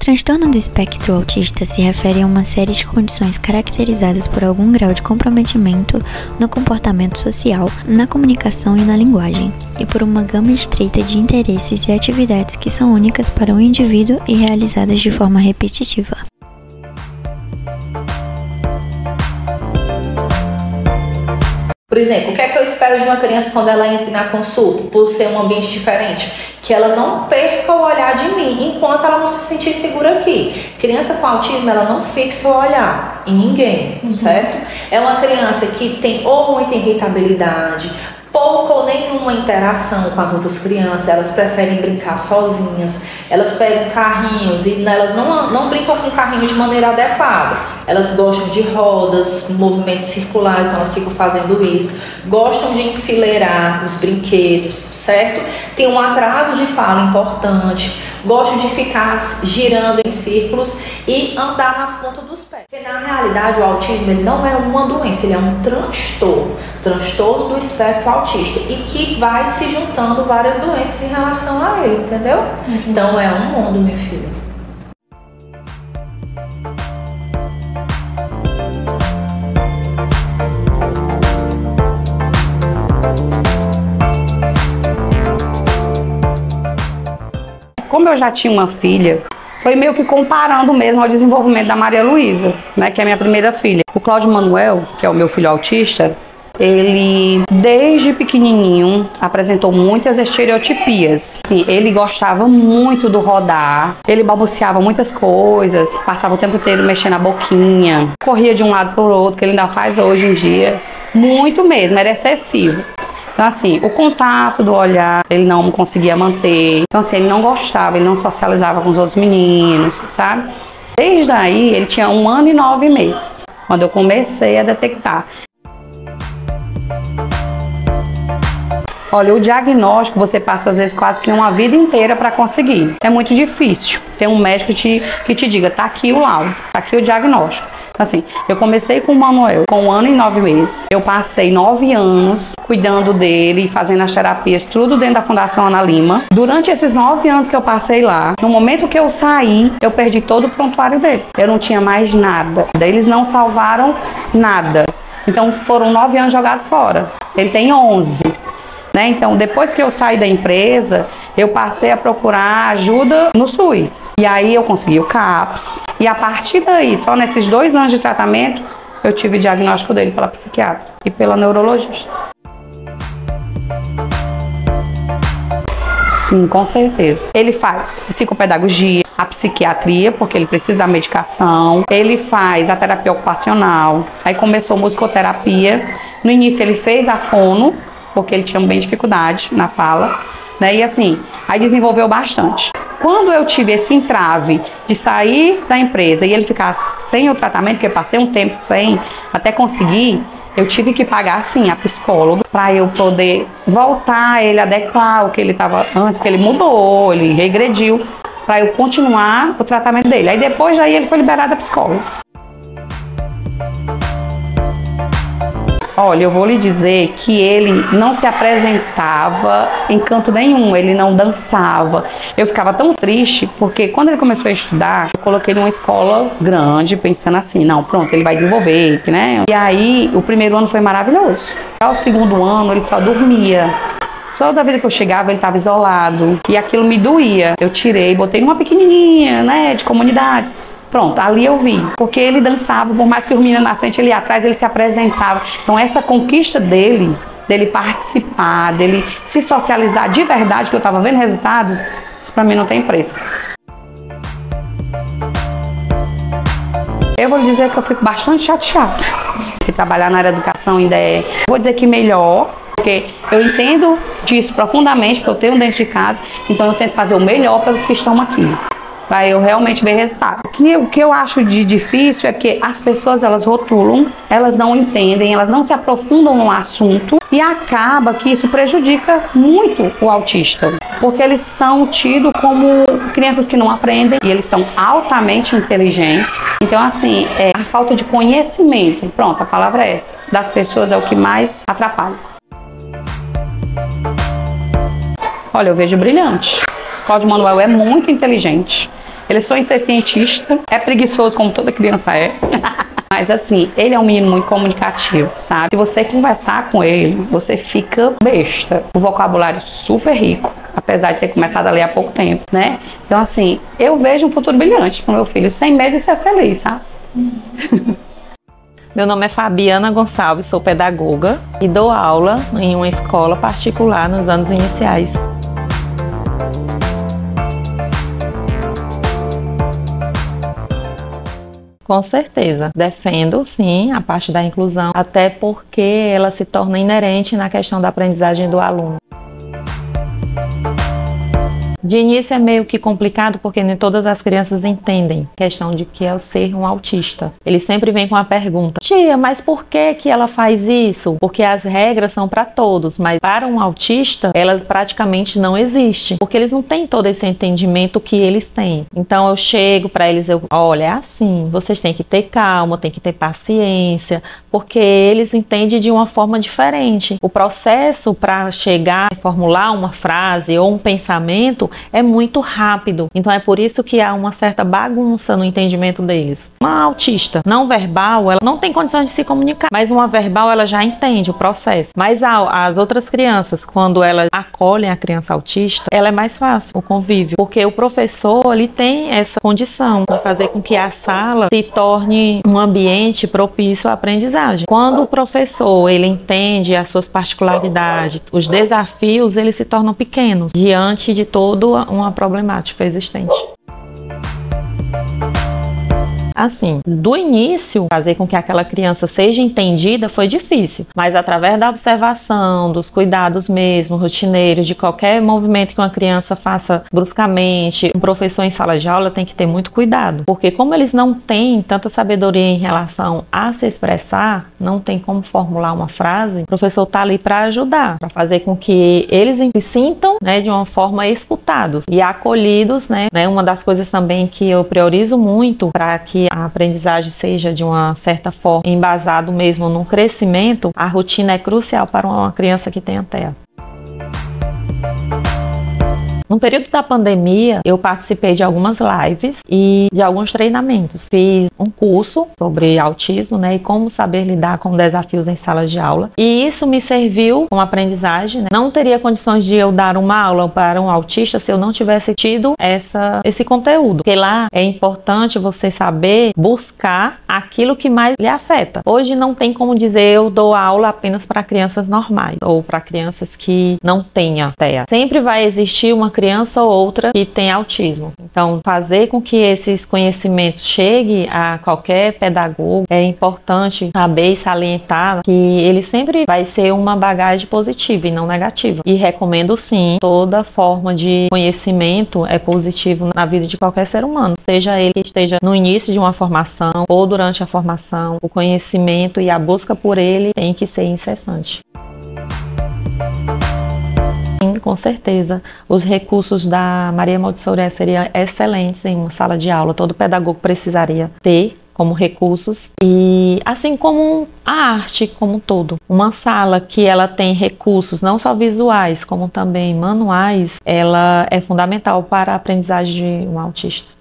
transtorno do espectro autista se refere a uma série de condições caracterizadas por algum grau de comprometimento no comportamento social, na comunicação e na linguagem, e por uma gama estreita de interesses e atividades que são únicas para o indivíduo e realizadas de forma repetitiva. Por exemplo, o que é que eu espero de uma criança quando ela entra na consulta, por ser um ambiente diferente? Que ela não perca o olhar de mim enquanto ela não se sentir segura aqui. Criança com autismo, ela não fixa o olhar em ninguém, certo? É uma criança que tem ou muita irritabilidade, pouca ou nenhuma interação com as outras crianças, elas preferem brincar sozinhas, elas pegam carrinhos e elas não brincam com carrinhos de maneira adequada, elas gostam de rodas, movimentos circulares, então elas ficam fazendo isso, gostam de enfileirar os brinquedos, certo? Tem um atraso de fala importante, gostam de ficar girando em círculos e andar nas pontas dos pés. Porque na realidade o autismo ele não é uma doença, ele é um transtorno do espectro autista e que vai se juntando várias doenças em relação a ele, entendeu? Então é um mundo, minha filha. Como eu já tinha uma filha, foi meio que comparando mesmo ao desenvolvimento da Maria Luísa, né, que é a minha primeira filha. O Cláudio Manuel, que é o meu filho autista, ele desde pequenininho apresentou muitas estereotipias. Assim, ele gostava muito do rodar, ele balbuciava muitas coisas, passava o tempo inteiro mexendo a boquinha, corria de um lado para o outro, que ele ainda faz hoje em dia, muito mesmo, era excessivo. Então, assim, o contato do olhar, ele não conseguia manter. Então, assim, ele não gostava, ele não socializava com os outros meninos, sabe? Desde aí, ele tinha 1 ano e 9 meses, quando eu comecei a detectar. Olha, o diagnóstico você passa, às vezes, quase que uma vida inteira para conseguir. É muito difícil. Tem um médico que te diga, tá aqui o laudo, tá aqui o diagnóstico. Assim, eu comecei com o Manuel com 1 ano e 9 meses. Eu passei 9 anos cuidando dele, fazendo as terapias, tudo dentro da Fundação Ana Lima. Durante esses 9 anos que eu passei lá, no momento que eu saí, eu perdi todo o prontuário dele. Eu não tinha mais nada. Eles não salvaram nada. Então foram 9 anos jogados fora. Ele tem 11. Né? Então, depois que eu saí da empresa, eu passei a procurar ajuda no SUS. E aí eu consegui o CAPS. E a partir daí, só nesses 2 anos de tratamento, eu tive o diagnóstico dele pela psiquiatra e pela neurologista. Sim, com certeza. Ele faz psicopedagogia, a psiquiatria, porque ele precisa da medicação. Ele faz a terapia ocupacional. Aí começou a musicoterapia. No início ele fez a fono, porque ele tinha bem dificuldade na fala, né? E assim, aí desenvolveu bastante. Quando eu tive esse entrave de sair da empresa e ele ficar sem o tratamento, porque eu passei um tempo sem, até conseguir, eu tive que pagar, sim, a psicóloga, para eu poder voltar, ele adequar o que ele estava antes, que ele mudou, ele regrediu, para eu continuar o tratamento dele. Aí depois, aí ele foi liberado da psicóloga. Olha, eu vou lhe dizer que ele não se apresentava em canto nenhum, ele não dançava. Eu ficava tão triste, porque quando ele começou a estudar, eu coloquei numa escola grande, pensando assim, não, pronto, ele vai desenvolver, né? E aí, o primeiro ano foi maravilhoso. Ao segundo ano, ele só dormia. Toda vez que eu chegava, ele estava isolado, e aquilo me doía. Eu tirei, botei numa pequenininha, né, de comunidade. Pronto, ali eu vi, porque ele dançava, por mais que o menino na frente, ele ia atrás, ele se apresentava. Então essa conquista dele participar, dele se socializar de verdade, que eu estava vendo resultado, isso pra mim não tem preço. Eu vou lhe dizer que eu fico bastante chateada, porque trabalhar na área da educação ainda é, vou dizer que melhor, porque eu entendo disso profundamente, porque eu tenho dentro de casa, então eu tento fazer o melhor para os que estão aqui, para eu realmente ver resultado. O que eu acho de difícil é que as pessoas, elas rotulam, elas não entendem, elas não se aprofundam no assunto e acaba que isso prejudica muito o autista, porque eles são tidos como crianças que não aprendem e eles são altamente inteligentes. Então, assim, a falta de conhecimento, pronto, a palavra é essa, das pessoas é o que mais atrapalha. Olha, eu vejo brilhante. Cláudio Manuel é muito inteligente. Ele sonha em ser cientista, é preguiçoso como toda criança é. Mas assim, ele é um menino muito comunicativo, sabe? Se você conversar com ele, você fica besta. O vocabulário super rico, apesar de ter começado a ler há pouco tempo, né? Então assim, eu vejo um futuro brilhante pro meu filho, sem medo de ser feliz, sabe? Meu nome é Fabiana Gonçalves, sou pedagoga e dou aula em uma escola particular nos anos iniciais. Com certeza, defendo sim a parte da inclusão, até porque ela se torna inerente na questão da aprendizagem do aluno. De início é meio que complicado porque nem todas as crianças entendem a questão de que é o ser um autista. Ele sempre vem com a pergunta: tia, mas por que que ela faz isso? Porque as regras são para todos, mas para um autista elas praticamente não existem, porque eles não têm todo esse entendimento que eles têm. Então eu chego para eles, olha, é assim, vocês têm que ter calma, têm que ter paciência, porque eles entendem de uma forma diferente. O processo para chegar a formular uma frase ou um pensamento é muito rápido, então é por isso que há uma certa bagunça no entendimento deles. Uma autista não verbal, ela não tem condições de se comunicar, mas uma verbal ela já entende o processo. Mas as outras crianças, quando elas acolhem a criança autista, ela é mais fácil o convívio, porque o professor ele tem essa condição de fazer com que a sala se torne um ambiente propício à aprendizagem. Quando o professor ele entende as suas particularidades, os desafios eles se tornam pequenos diante de toda uma problemática existente. Assim, do início, fazer com que aquela criança seja entendida foi difícil, mas através da observação, dos cuidados mesmo, rotineiros, de qualquer movimento que uma criança faça bruscamente, um professor em sala de aula tem que ter muito cuidado, porque como eles não têm tanta sabedoria em relação a se expressar, não tem como formular uma frase, o professor está ali para ajudar, para fazer com que eles se sintam, né, de uma forma escutados e acolhidos, né? Uma das coisas também que eu priorizo muito para que a aprendizagem seja de uma certa forma embasado mesmo no crescimento, a rotina é crucial para uma criança que tem TEA. No período da pandemia, eu participei de algumas lives e de alguns treinamentos. Fiz um curso sobre autismo, né, e como saber lidar com desafios em sala de aula. E isso me serviu como aprendizagem, né? Não teria condições de eu dar uma aula para um autista se eu não tivesse tido esse conteúdo. Porque lá é importante você saber buscar aquilo que mais lhe afeta. Hoje não tem como dizer eu dou aula apenas para crianças normais ou para crianças que não tenham TEA. Sempre vai existir uma criança ou outra que tem autismo. Então, fazer com que esses conhecimentos cheguem a qualquer pedagogo é importante saber e salientar que ele sempre vai ser uma bagagem positiva e não negativa. E recomendo sim, toda forma de conhecimento é positivo na vida de qualquer ser humano, seja ele que esteja no início de uma formação ou durante a formação, o conhecimento e a busca por ele tem que ser incessante. Com certeza, os recursos da Maria Montessori seriam excelentes em uma sala de aula, todo pedagogo precisaria ter como recursos, e assim como a arte como um todo. Uma sala que ela tem recursos não só visuais, como também manuais, ela é fundamental para a aprendizagem de um autista.